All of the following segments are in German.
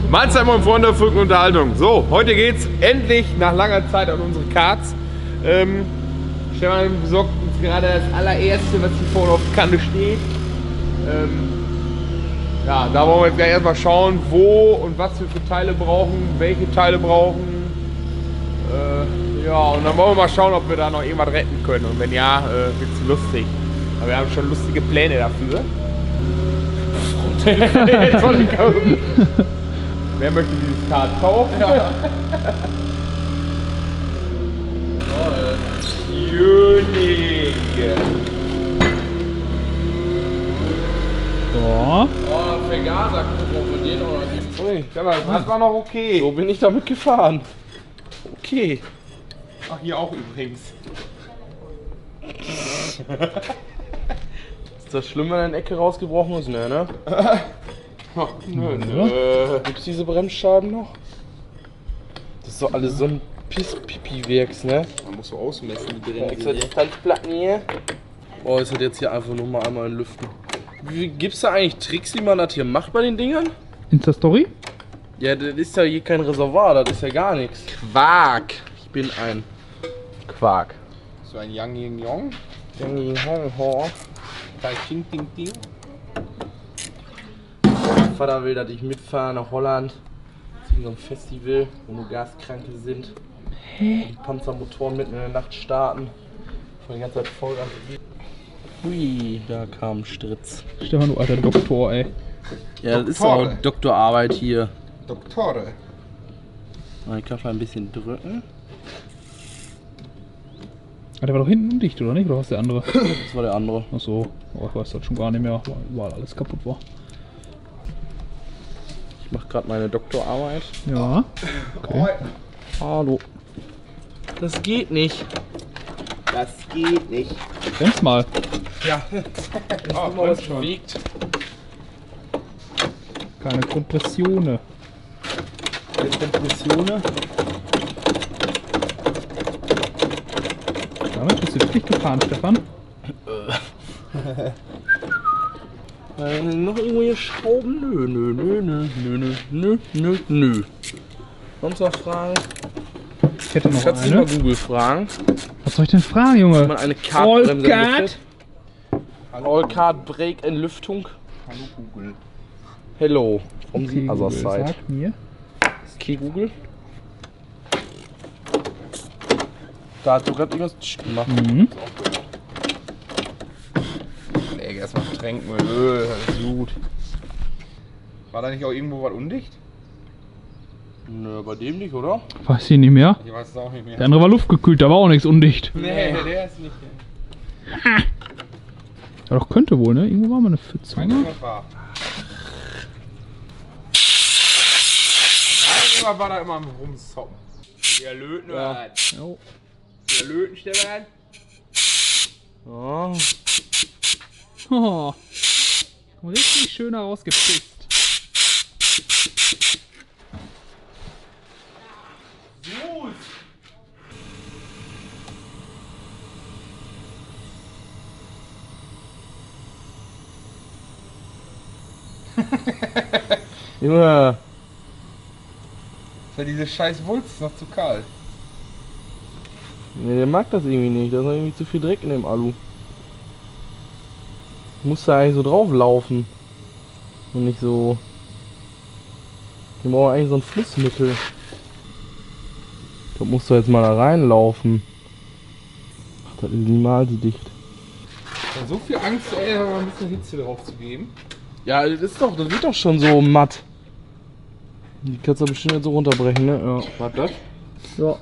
Mahlzeit, mein Freunde, Frücken Unterhaltung. So, heute geht's endlich nach langer Zeit an unsere Karts. Stefan besorgt uns gerade das allererste, was hier vorne auf der Kante steht. Ja, da wollen wir jetzt gleich erstmal schauen, wo und was wir für Teile brauchen, welche Teile brauchen. Ja, und dann wollen wir mal schauen, ob wir da noch irgendwas retten können. Und wenn ja, wird's lustig. Aber wir haben schon lustige Pläne dafür. Wer möchte dieses Kart kaufen? Ja. König. So. Oh, Vergaser von denen oder nicht? Ui, das war noch okay. So bin ich damit gefahren. Okay. Ach, hier auch übrigens. Ist das schlimm, wenn eine Ecke rausgebrochen ist? Ne? Ach, nö. Gibt es diese Bremsschaden noch? Das ist doch alles so ein Pipi-Werks, ne? Man muss so ausmessen, die drin Extra Distanzplatten hier. Oh, ist das jetzt hier einfach nur mal einmal in Lüften. Gibt's da eigentlich Tricks, wie man das hier macht bei den Dingern? Insta-Story? Ja, das ist ja hier kein Reservoir, das ist ja gar nichts. Quark. Ich bin ein Quark. So ein Yang Yin Yong. Yang Yin Hong Ho. Da Ding Ding Ding. Mein Vater will, dass ich mitfahre nach Holland. Zu so einem Festival, wo nur Gaskranke sind. Die Panzermotoren mitten in der Nacht starten. Von die ganze Zeit Vollgas geht. Hui, da kam ein Stritz. Stefan, du alter Doktor, ey. Ja, das ist auch Doktorarbeit hier. Doktore. Ich kann mal ein bisschen drücken. Ah, der war doch hinten undicht, oder nicht? Oder was der andere? Das war der andere. Achso, oh, ich weiß das schon gar nicht mehr, weil alles kaputt war. Ich mache gerade meine Doktorarbeit. Ja. Okay. Hallo. Das geht nicht. Das geht nicht. Bremst mal. Ja. Oh, mal was bewegt. Keine Kompressione. Kompressione. Damit bist du wirklich gefahren, Stefan? Noch irgendwo hier Schrauben? Nö. Sonst noch Fragen? Ich hätte noch Kannst du mal eine. Google fragen? Was soll ich denn fragen, Wie Junge? man eine Kartbremse All-Card? lüftet? All-Card Brake Entlüftung. Hallo Google. Hello. From Okay, the other Google, side. sag mir. Okay, Google. Da hat du gerade irgendwas gemacht. Mhm. Ey, erstmal tränken mit Öl, das ist gut. War da nicht auch irgendwo was undicht? Nö, bei dem nicht, oder? Weiß ich nicht mehr. Ich weiß es auch nicht mehr. Der andere war luftgekühlt, da war auch nichts undicht. Nee, der ist nicht. Ja, doch könnte wohl, ne? Irgendwo war mal eine Pfütze. Meinst du, Ne? was war? Nein, war da immer am Rumsoppen. Der Löten, Ja. Jo. Der Löten, Stefan. Ja. Oh. Richtig schön herausgepisst. Gut. Junge. Ist ja diese scheiß Wulst noch zu kalt. Nee, der mag das irgendwie nicht. Da ist noch irgendwie zu viel Dreck in dem Alu. Muss da eigentlich so drauf laufen. Und nicht so. Wir brauchen eigentlich so ein Flussmittel. Da musst du jetzt mal da reinlaufen. Ach, das ist niemals dicht. Ich hab so viel Angst, ey, da mal ein bisschen Hitze drauf zu geben. Ja, das wird doch schon so matt. Die kannst du bestimmt jetzt so runterbrechen, ne? Ja. Was das? Ja.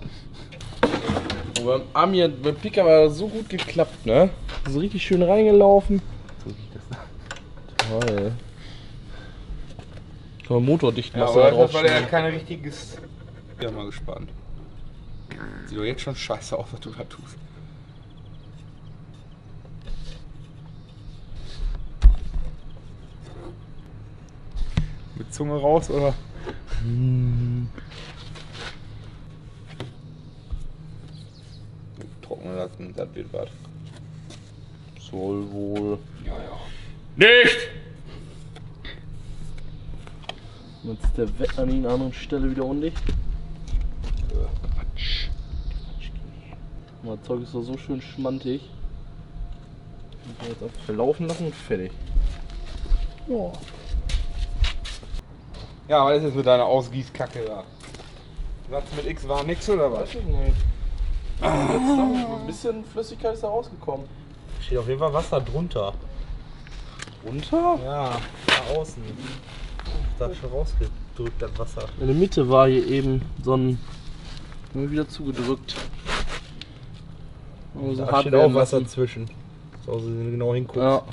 Oh, beim Amir, beim Pika war das so gut geklappt, ne? So richtig schön reingelaufen. So riecht das da. Toll. Kann man Motor dicht Ja, machen, aber da drauf das, weil er schneiden. kein richtiges. Ich bin mal gespannt. Sieht doch jetzt schon scheiße aus, was du da tust. Mit Zunge raus, oder? Trocknen lassen, das wird was. Soll wohl. Ja, ja. Nicht! Jetzt ist der Wetter an einer anderen Stelle wieder undicht. Quatsch. Das Zeug ist doch so schön schmantig. Ich kann jetzt einfach verlaufen lassen und fertig. Ja. Ja, was ist jetzt mit deiner Ausgießkacke da? Satz mit X war nix oder was? Weiß ich nicht. Ein bisschen Flüssigkeit ist da rausgekommen. Steht auf jeden Fall Wasser drunter. Runter? Ja, da außen. Da schon rausgedrückt, das Wasser. In der Mitte war hier eben so ein. Wieder zugedrückt. Also Da steht auch Wasser zwischen. So, wenn du genau hinguckst. Ja.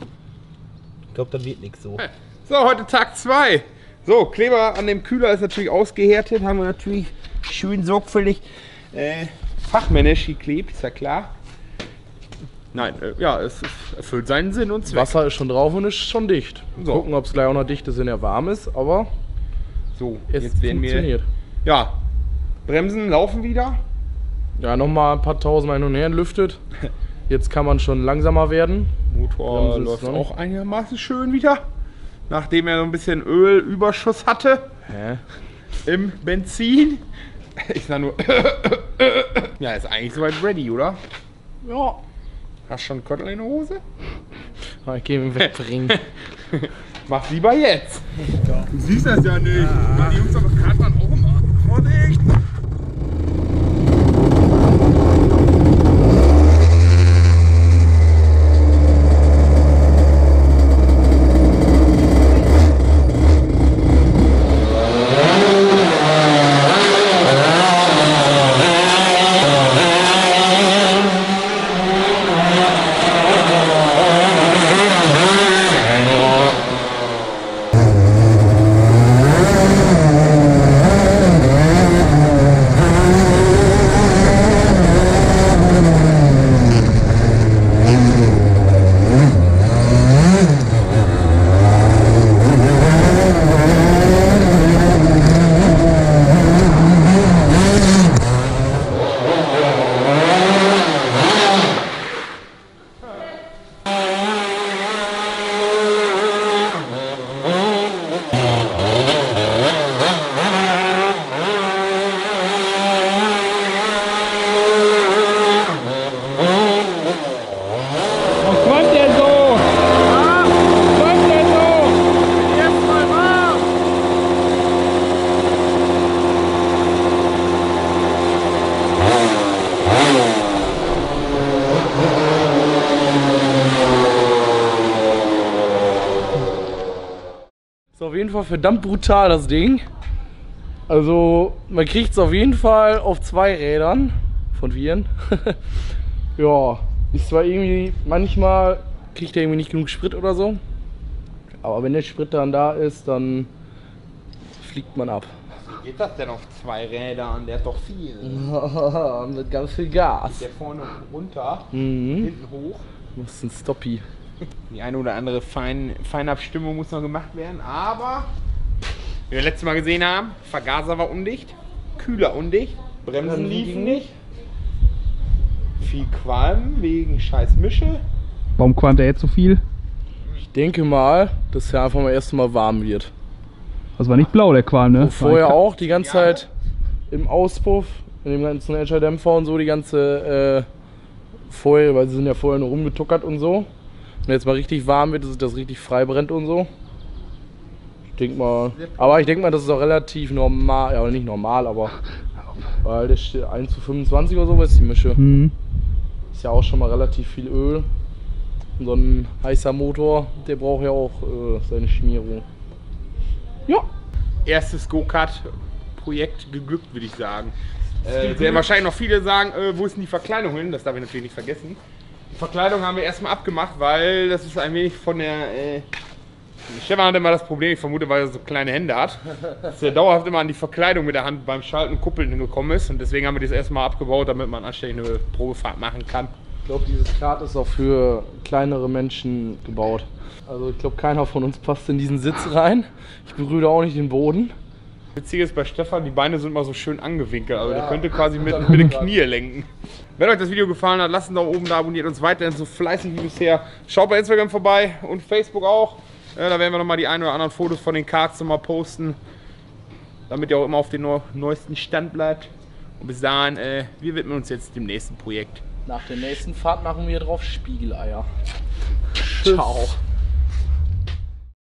Ich glaube, da wird nichts so. So, heute Tag 2. So, Kleber an dem Kühler ist natürlich ausgehärtet. Haben wir natürlich schön sorgfältig fachmännisch geklebt, ist ja klar. Nein, ja, es erfüllt seinen Sinn und Zweck. Wasser ist schon drauf und ist schon dicht. So. Gucken, ob es gleich auch noch dicht ist, wenn er warm ist, aber So, es jetzt werden wir. funktioniert. Ja, Bremsen laufen wieder. Ja, nochmal ein paar tausend hin und her lüftet. Jetzt kann man schon langsamer werden. Motor Bremse ist läuft noch auch einigermaßen schön wieder. Nachdem er so ein bisschen Ölüberschuss hatte Hä? im Benzin. Ich sag nur, ja, ist eigentlich soweit ready, oder? Ja. Hast schon einen Köttel in der Hose? Ich geh ihn wegbringen. Mach lieber jetzt. Du siehst das ja nicht. Die Jungs auf der Karte waren auch immer. Vorsicht! Auf jeden Fall verdammt brutal, das Ding. Also man kriegt es auf jeden Fall auf 2 Rädern von Viren. Ja, ist zwar irgendwie, manchmal kriegt er irgendwie nicht genug Sprit oder so. Aber wenn der Sprit dann da ist, dann fliegt man ab. Wie geht das denn auf 2 Rädern? Der hat doch viel. Mit ganz viel Gas. Der vorne runter, Mhm. hinten hoch. Das ist ein Stoppie. Die eine oder andere Feinabstimmung muss noch gemacht werden, aber wie wir letztes Mal gesehen haben, Vergaser war undicht, Kühler undicht, Bremsen liefen nicht, viel Qualm wegen scheiß Mische. Warum qualmt er jetzt so viel? Ich denke mal, dass er einfach mal erst mal warm wird. Das war nicht blau, der Qualm, ne? Vorher auch die ganze Zeit im Auspuff, in dem ganzen Edger-Dämpfer und so, die ganze vorher, weil sie sind ja vorher nur rumgetuckert und so. Wenn jetzt mal richtig warm wird, dass das richtig frei brennt und so. Ich denke mal, das ist auch relativ normal, ja nicht normal, aber weil das steht 1:25 oder so, was ist die Mische. Mhm. Ist ja auch schon mal relativ viel Öl. Und so ein heißer Motor, der braucht ja auch seine Schmierung. Ja. Erstes Go-Kart-Projekt geglückt, würde ich sagen. Werden wahrscheinlich noch viele sagen, wo ist denn die Verkleidung hin? Das darf ich natürlich nicht vergessen. Die Verkleidung haben wir erstmal abgemacht, weil das ist ein wenig von der... Stefan hat immer das Problem, ich vermute, weil er so kleine Hände hat, dass er dauerhaft immer an die Verkleidung mit der Hand beim Schalten und Kuppeln hingekommen ist. Und deswegen haben wir das erstmal abgebaut, damit man anständig eine Probefahrt machen kann. Ich glaube, dieses Kart ist auch für kleinere Menschen gebaut. Also ich glaube, keiner von uns passt in diesen Sitz rein. Ich berühre da auch nicht den Boden. Witzig ist bei Stefan, die Beine sind immer so schön angewinkelt, also Ja, der könnte quasi mit den Knie lenken. Wenn euch das Video gefallen hat, lasst einen Daumen oben da, abonniert uns weiterhin so fleißig wie bisher. Schaut bei Instagram vorbei und Facebook auch. Da werden wir nochmal die ein oder anderen Fotos von den Karts nochmal posten. damit ihr auch immer auf den neuesten Stand bleibt. Und bis dahin, wir widmen uns jetzt dem nächsten Projekt. Nach der nächsten Fahrt machen wir drauf Spiegeleier. Ciao.